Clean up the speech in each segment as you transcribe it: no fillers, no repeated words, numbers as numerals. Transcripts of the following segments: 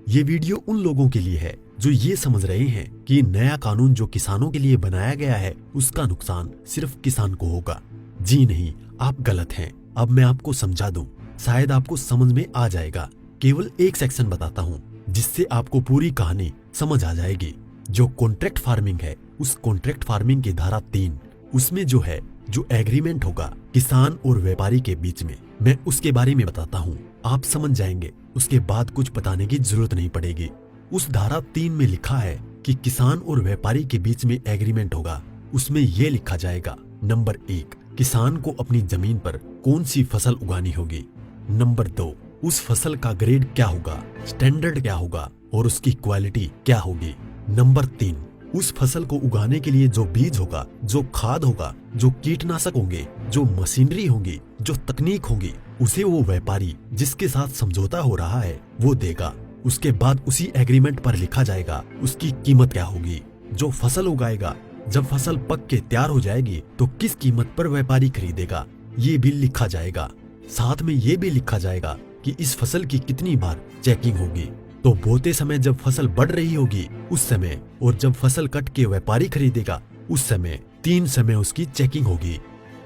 ये वीडियो उन लोगों के लिए है जो ये समझ रहे हैं कि नया कानून जो किसानों के लिए बनाया गया है उसका नुकसान सिर्फ किसान को होगा। जी नहीं, आप गलत हैं। अब मैं आपको समझा दूं, शायद आपको समझ में आ जाएगा। केवल एक सेक्शन बताता हूँ जिससे आपको पूरी कहानी समझ आ जाएगी। जो कॉन्ट्रैक्ट फार्मिंग है, उस कॉन्ट्रैक्ट फार्मिंग की धारा 3, उसमें जो एग्रीमेंट होगा किसान और व्यापारी के बीच में, मैं उसके बारे में बताता हूँ। आप समझ जाएंगे, उसके बाद कुछ बताने की जरूरत नहीं पड़ेगी। उस धारा 3 में लिखा है कि किसान और व्यापारी के बीच में एग्रीमेंट होगा। उसमें यह लिखा जाएगा, नंबर 1, किसान को अपनी जमीन पर कौन सी फसल उगानी होगी। नंबर 2, उस फसल का ग्रेड क्या होगा, स्टैंडर्ड क्या होगा और उसकी क्वालिटी क्या होगी। नंबर 3, उस फसल को उगाने के लिए जो बीज होगा, जो खाद होगा, जो कीटनाशक होंगे, जो मशीनरी होगी, जो तकनीक होगी, उसे वो व्यापारी जिसके साथ समझौता हो रहा है वो देगा। उसके बाद उसी एग्रीमेंट पर लिखा जाएगा उसकी कीमत क्या होगी। जो फसल उगाएगा, जब फसल पक के तैयार हो जाएगी तो किस कीमत पर व्यापारी खरीदेगा, ये भी लिखा जाएगा। साथ में ये भी लिखा जाएगा कि इस फसल की कितनी बार चेकिंग होगी। तो बोते समय जब फसल बढ़ रही होगी उस समय, और जब फसल कट के व्यापारी खरीदेगा उस समय, 3 समय उसकी चेकिंग होगी।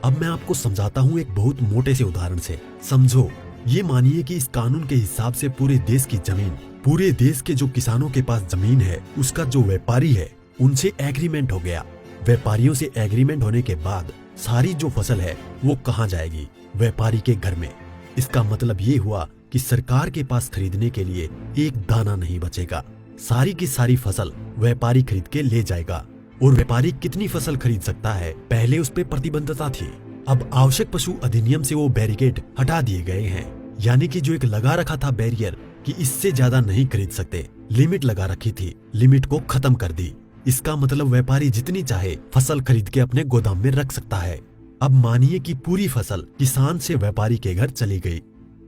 अब मैं आपको समझाता हूँ एक बहुत मोटे से उदाहरण से। समझो, ये मानिए कि इस कानून के हिसाब से पूरे देश की जमीन, पूरे देश के जो किसानों के पास जमीन है, उसका जो व्यापारी है उनसे एग्रीमेंट हो गया। व्यापारियों से एग्रीमेंट होने के बाद सारी जो फसल है वो कहाँ जाएगी, व्यापारी के घर में। इसका मतलब ये हुआ कि सरकार के पास खरीदने के लिए एक दाना नहीं बचेगा। सारी की सारी फसल व्यापारी खरीद के ले जाएगा। और व्यापारी कितनी फसल खरीद सकता है, पहले उस पे प्रतिबंधता थी। अब आवश्यक पशु अधिनियम से वो बैरिकेड हटा दिए गए हैं। यानी कि जो एक लगा रखा था बैरियर कि इससे ज्यादा नहीं खरीद सकते, लिमिट लगा रखी थी, लिमिट को खत्म कर दी। इसका मतलब व्यापारी जितनी चाहे फसल खरीद के अपने गोदाम में रख सकता है। अब मानिए कि पूरी फसल किसान से व्यापारी के घर चली गई,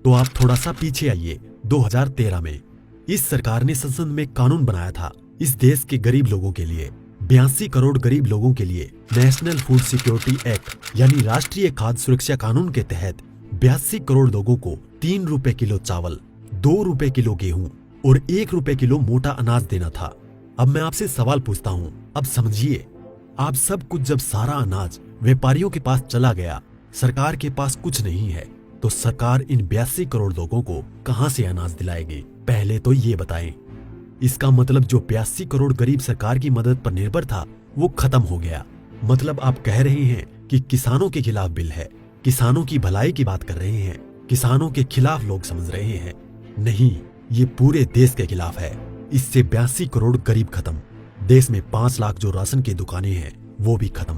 तो आप थोड़ा सा पीछे आइए। 2013 में इस सरकार ने संसद में कानून बनाया था इस देश के गरीब लोगों के लिए। 82 करोड़ गरीब लोगों के लिए नेशनल फूड सिक्योरिटी एक्ट यानी राष्ट्रीय खाद्य सुरक्षा कानून के तहत 82 करोड़ लोगों को 3 रुपए किलो चावल, 2 रुपए किलो गेहूं और 1 रुपए किलो मोटा अनाज देना था। अब मैं आपसे सवाल पूछता हूँ, अब समझिए, आप सब कुछ जब सारा अनाज व्यापारियों के पास चला गया, सरकार के पास कुछ नहीं है, तो सरकार इन 82 करोड़ लोगों को कहां से अनाज दिलाएगी, पहले तो ये बताएं। इसका मतलब जो 82 करोड़ गरीब सरकार की मदद पर निर्भर था वो खत्म हो गया। मतलब आप कह रहे हैं कि किसानों के खिलाफ बिल है, किसानों की भलाई की बात कर रहे हैं, किसानों के खिलाफ लोग समझ रहे हैं। नहीं, ये पूरे देश के खिलाफ है। इससे 82 करोड़ गरीब खत्म। देश में 5 लाख जो राशन की दुकानें हैं वो भी खत्म।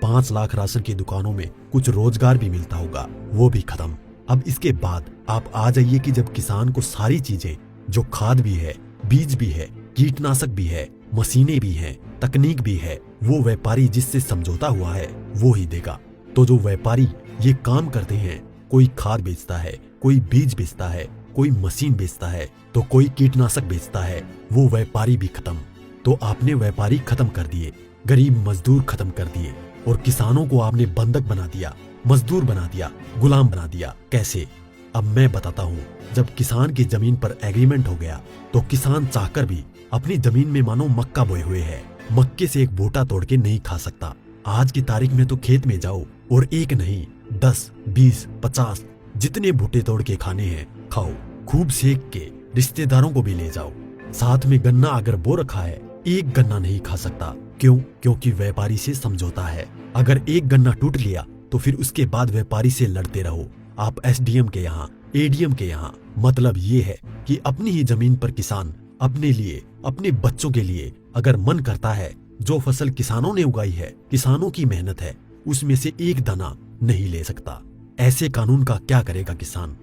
5 लाख राशन की दुकानों में कुछ रोजगार भी मिलता होगा, वो भी खत्म। अब इसके बाद आप आ जाइए कि जब किसान को सारी चीजें, जो खाद भी है, बीज भी है, कीटनाशक भी है, मशीनें भी हैं, तकनीक भी है, वो व्यापारी जिससे समझौता हुआ है वो ही देगा। तो जो व्यापारी ये काम करते हैं, कोई खाद बेचता है, कोई बीज बेचता है, कोई मशीन बेचता है, तो कोई कीटनाशक बेचता है, वो व्यापारी भी खत्म। तो आपने व्यापारी खत्म कर दिए, गरीब मजदूर खत्म कर दिए, और किसानों को आपने बंधक बना दिया, मजदूर बना दिया, गुलाम बना दिया। कैसे? अब मैं बताता हूँ। जब किसान की जमीन पर एग्रीमेंट हो गया तो किसान चाहकर भी अपनी जमीन में मानो मक्का बोए हुए है, मक्के से एक बोटा तोड़ के नहीं खा सकता। आज की तारीख में तो खेत में जाओ और एक नहीं 10, 20, 50 जितने भुट्टे तोड़ के खाने हैं खाओ, खूब सेक के रिश्तेदारों को भी ले जाओ। साथ में गन्ना अगर बो रखा है, एक गन्ना नहीं खा सकता। क्यों? क्योंकि व्यापारी से समझौता है। अगर एक गन्ना टूट लिया तो फिर उसके बाद व्यापारी से लड़ते रहो, आप एसडीएम के यहाँ, एडीएम के यहाँ। मतलब ये है कि अपनी ही जमीन पर किसान अपने लिए, अपने बच्चों के लिए अगर मन करता है, जो फसल किसानों ने उगाई है, किसानों की मेहनत है, उसमें से एक दाना नहीं ले सकता। ऐसे कानून का क्या करेगा किसान?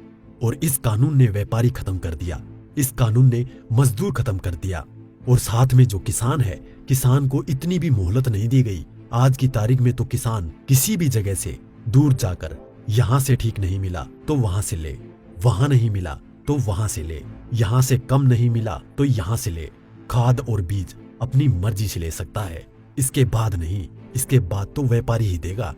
और इस कानून ने व्यापारी खत्म कर दिया, इस कानून ने मजदूर खत्म कर दिया, और साथ में जो किसान है, किसान को इतनी भी मोहलत नहीं दी गई। आज की तारीख में तो किसान किसी भी जगह से दूर जाकर, यहाँ से ठीक नहीं मिला तो वहां से ले, वहां नहीं मिला तो वहां से ले, यहाँ से कम नहीं मिला तो यहाँ से ले। खाद और बीज अपनी मर्जी से ले सकता है, इसके बाद नहीं, इसके बाद तो व्यापारी ही देगा।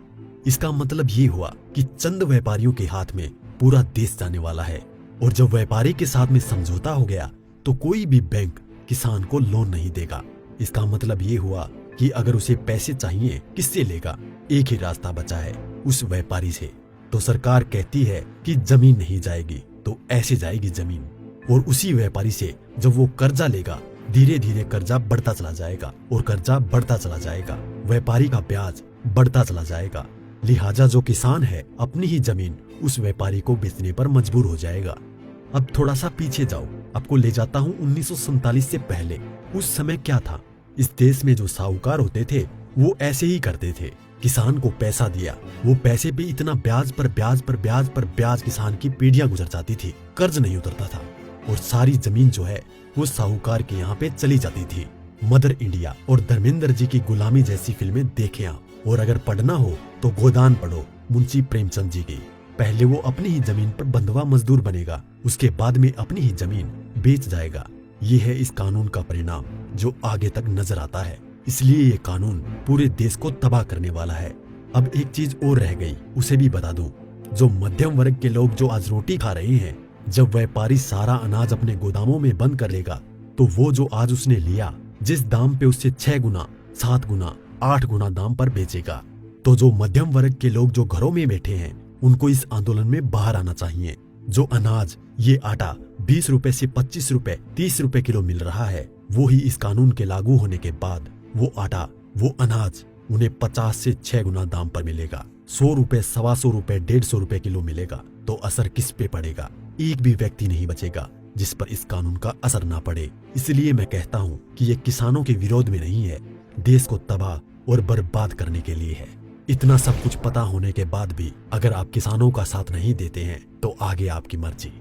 इसका मतलब ये हुआ कि चंद व्यापारियों के हाथ में पूरा देश जाने वाला है। और जब व्यापारी के साथ में समझौता हो गया तो कोई भी बैंक किसान को लोन नहीं देगा। इसका मतलब ये हुआ कि अगर उसे पैसे चाहिए किससे लेगा? एक ही रास्ता बचा है, उस व्यापारी से। तो सरकार कहती है कि जमीन नहीं जाएगी, तो ऐसे जाएगी जमीन। और उसी व्यापारी से जब वो कर्जा लेगा, धीरे धीरे कर्जा बढ़ता चला जाएगा और कर्जा बढ़ता चला जाएगा, व्यापारी का ब्याज बढ़ता चला जाएगा। लिहाजा जो किसान है अपनी ही जमीन उस व्यापारी को बेचने पर मजबूर हो जाएगा। अब थोड़ा सा पीछे जाओ, आपको ले जाता हूँ 1947 से पहले। उस समय क्या था? इस देश में जो साहूकार होते थे वो ऐसे ही करते थे। किसान को पैसा दिया, वो पैसे पे इतना ब्याज पर ब्याज पर ब्याज पर ब्याज किसान की पीढ़ियां गुजर जाती थी, कर्ज नहीं उतरता था और सारी जमीन जो है वो साहूकार के यहाँ पे चली जाती थी। मदर इंडिया और धर्मेंद्र जी की गुलामी जैसी फिल्में देखें आप। और अगर पढ़ना हो तो गोदान पढ़ो मुंशी प्रेमचंद जी की। पहले वो अपनी ही जमीन पर बंधुआ मजदूर बनेगा, उसके बाद में अपनी ही जमीन बेच जाएगा। ये है इस कानून का परिणाम जो आगे तक नजर आता है। इसलिए ये कानून पूरे देश को तबाह करने वाला है। अब एक चीज और रह गई, उसे भी बता दूं। जो मध्यम वर्ग के लोग जो आज रोटी खा रहे हैं, जब व्यापारी सारा अनाज अपने गोदामों में बंद कर लेगा, तो वो जो आज उसने लिया जिस दाम पे उससे 6 गुना 7 गुना 8 गुना दाम पर बेचेगा। तो जो मध्यम वर्ग के लोग जो घरों में बैठे हैं उनको इस आंदोलन में बाहर आना चाहिए। जो अनाज, ये आटा 20 रुपए से 25 रुपए 30 रुपए किलो मिल रहा है, वो ही इस कानून के लागू होने के बाद वो आटा, वो अनाज उन्हें 50 से 6 गुना दाम पर मिलेगा। 100 रुपए, 125 रुपए, 150 रुपए किलो मिलेगा। तो असर किस पे पड़ेगा? एक भी व्यक्ति नहीं बचेगा जिस पर इस कानून का असर ना पड़े। इसलिए मैं कहता हूँ कि ये किसानों के विरोध में नहीं है, देश को तबाह और बर्बाद करने के लिए है। इतना सब कुछ पता होने के बाद भी अगर आप किसानों का साथ नहीं देते हैं तो आगे आपकी मर्जी।